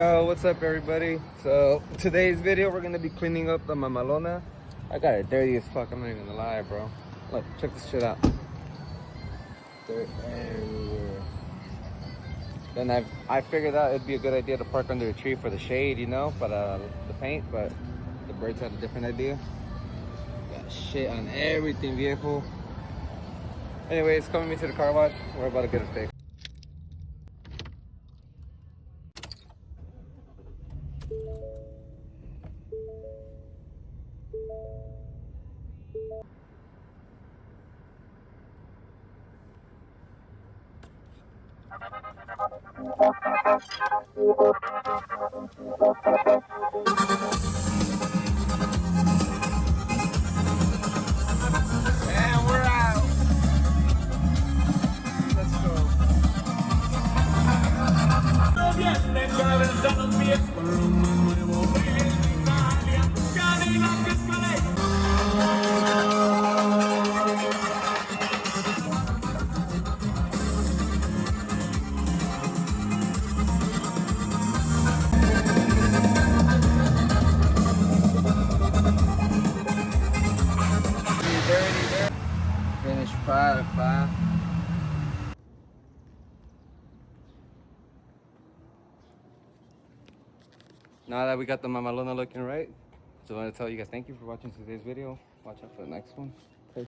What's up everybody? So today's video we're gonna be cleaning up the mamalona. I got it dirty as fuck, I'm not even gonna lie, bro. Look, check this shit out. Dirt everywhere. Then I figured out it'd be a good idea to park under a tree for the shade, you know, but the paint, but the birds had a different idea. Got shit on everything, viejo. Anyways, coming me to the car wash. We're about to get it fixed. And we're out. Let's go. Dirty there. Finished product, pal. Now that we got the mamalona looking right, so I want to tell you guys thank you for watching today's video. Watch out for the next one.